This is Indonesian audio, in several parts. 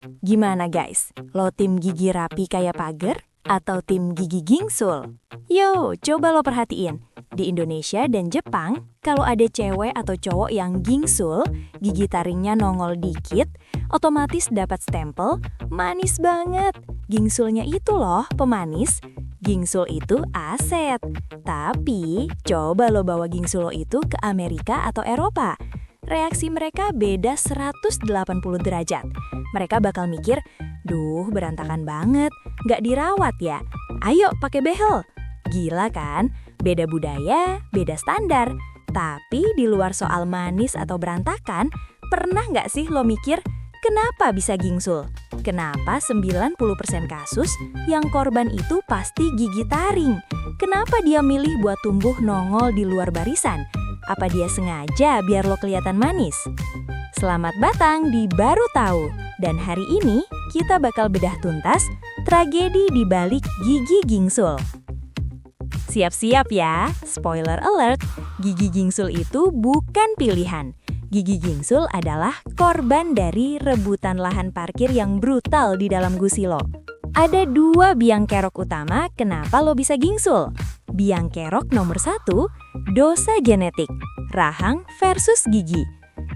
Gimana guys? Lo tim gigi rapi kayak pagar atau tim gigi gingsul? Yo, coba lo perhatiin. Di Indonesia dan Jepang, kalau ada cewek atau cowok yang gingsul, gigi taringnya nongol dikit, otomatis dapat stempel, manis banget. Gingsulnya itu loh, pemanis. Gingsul itu aset. Tapi, coba lo bawa gingsul lo itu ke Amerika atau Eropa. Reaksi mereka beda 180 derajat. Mereka bakal mikir, duh berantakan banget, nggak dirawat ya. Ayo pakai behel. Gila kan? Beda budaya, beda standar. Tapi di luar soal manis atau berantakan, pernah nggak sih lo mikir, kenapa bisa gingsul? Kenapa 90% kasus yang korban itu pasti gigi taring? Kenapa dia milih buat tumbuh nongol di luar barisan? Apa dia sengaja biar lo kelihatan manis? Selamat datang di Baru Tahu. Dan hari ini kita bakal bedah tuntas tragedi di balik gigi gingsul. Siap-siap ya, spoiler alert, gigi gingsul itu bukan pilihan. Gigi gingsul adalah korban dari rebutan lahan parkir yang brutal di dalam gusi lo. Ada dua biang kerok utama kenapa lo bisa gingsul. Biang kerok nomor 1, dosa genetik, rahang versus gigi.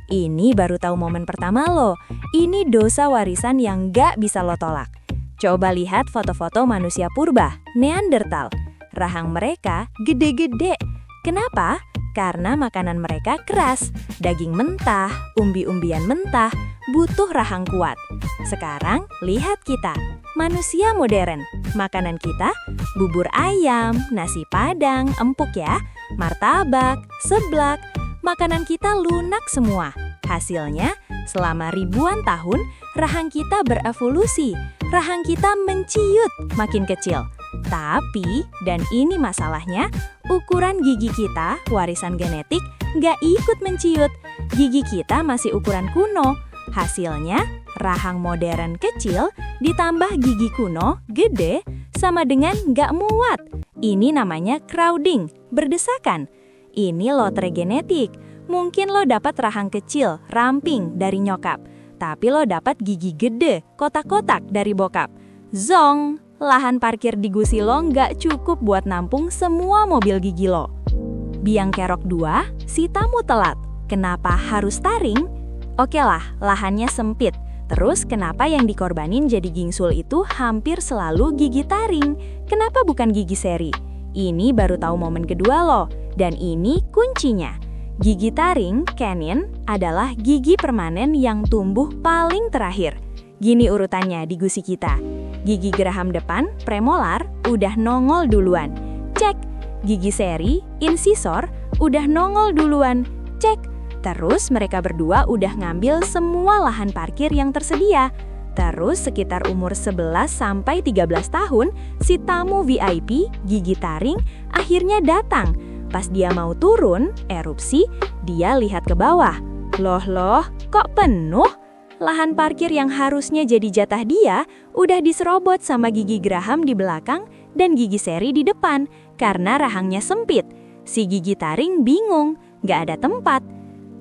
Ini baru tahu momen pertama lo, ini dosa warisan yang gak bisa lo tolak. Coba lihat foto-foto manusia purba, Neanderthal. Rahang mereka gede-gede. Kenapa? Karena makanan mereka keras, daging mentah, umbi-umbian mentah, butuh rahang kuat. Sekarang, lihat kita, manusia modern. Makanan kita, bubur ayam, nasi padang, empuk ya, martabak, seblak. Makanan kita lunak semua. Hasilnya, selama ribuan tahun, rahang kita berevolusi. Rahang kita menciut makin kecil. Tapi, dan ini masalahnya, ukuran gigi kita, warisan genetik, nggak ikut menciut. Gigi kita masih ukuran kuno. Hasilnya, rahang modern kecil ditambah gigi kuno, gede, sama dengan nggak muat. Ini namanya crowding, berdesakan. Ini lotre genetik. Mungkin lo dapat rahang kecil, ramping dari nyokap. Tapi lo dapat gigi gede, kotak-kotak dari bokap. Zong! Lahan parkir di gusi lo nggak cukup buat nampung semua mobil gigi lo. Biang kerok 2, si tamu telat. Kenapa harus taring? Oke lah, lahannya sempit. Terus kenapa yang dikorbanin jadi gingsul itu hampir selalu gigi taring? Kenapa bukan gigi seri? Ini baru tahu momen kedua lo. Dan ini kuncinya. Gigi taring, canine, adalah gigi permanen yang tumbuh paling terakhir. Gini urutannya di gusi kita. Gigi geraham depan, premolar, udah nongol duluan. Cek. Gigi seri, insisor, udah nongol duluan. Cek. Terus mereka berdua udah ngambil semua lahan parkir yang tersedia. Terus sekitar umur 11-13 tahun, si tamu VIP, gigi taring, akhirnya datang. Pas dia mau turun, erupsi, dia lihat ke bawah. Loh, kok penuh? Lahan parkir yang harusnya jadi jatah dia udah diserobot sama gigi geraham di belakang dan gigi seri di depan karena rahangnya sempit. Si gigi taring bingung, gak ada tempat.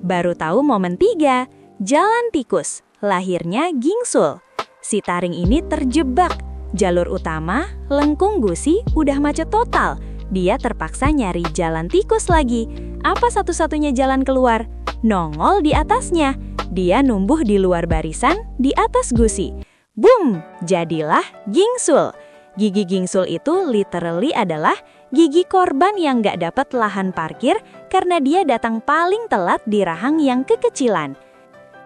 Baru tahu momen 3, jalan tikus, lahirnya gingsul. Si taring ini terjebak. Jalur utama, lengkung gusi, udah macet total. Dia terpaksa nyari jalan tikus lagi. Apa satu-satunya jalan keluar? Nongol di atasnya. Dia numbuh di luar barisan, di atas gusi. Boom! Jadilah gingsul. Gigi gingsul itu literally adalah gigi korban yang gak dapat lahan parkir karena dia datang paling telat di rahang yang kekecilan.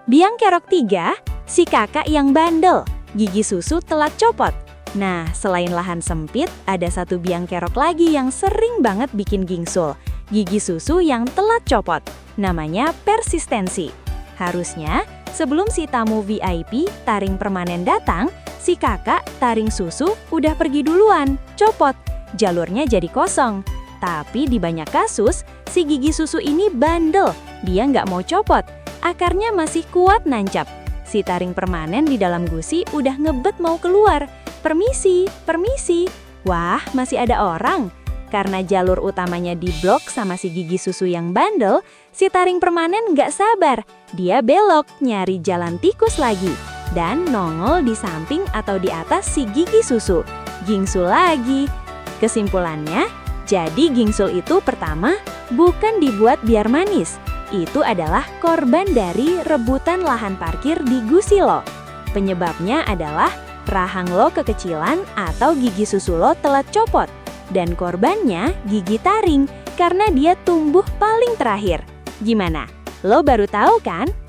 Biang kerok 3, si kakak yang bandel. Gigi susu telat copot. Nah, selain lahan sempit, ada satu biang kerok lagi yang sering banget bikin gingsul. Gigi susu yang telat copot. Namanya persistensi. Harusnya, sebelum si tamu VIP, taring permanen datang, si kakak, taring susu, udah pergi duluan, copot. Jalurnya jadi kosong. Tapi di banyak kasus, si gigi susu ini bandel. Dia nggak mau copot. Akarnya masih kuat nancap. Si taring permanen di dalam gusi udah ngebet mau keluar. Permisi, permisi. Wah, masih ada orang. Karena jalur utamanya diblok sama si gigi susu yang bandel, si taring permanen nggak sabar. Dia belok nyari jalan tikus lagi. dan nongol di samping atau di atas si gigi susu. Gingsul lagi. Kesimpulannya, jadi gingsul itu pertama bukan dibuat biar manis. Itu adalah korban dari rebutan lahan parkir di gusi lo. Penyebabnya adalah rahang lo kekecilan atau gigi susu lo telat copot. Dan korbannya gigi taring karena dia tumbuh paling terakhir. Gimana? Lo baru tahu kan?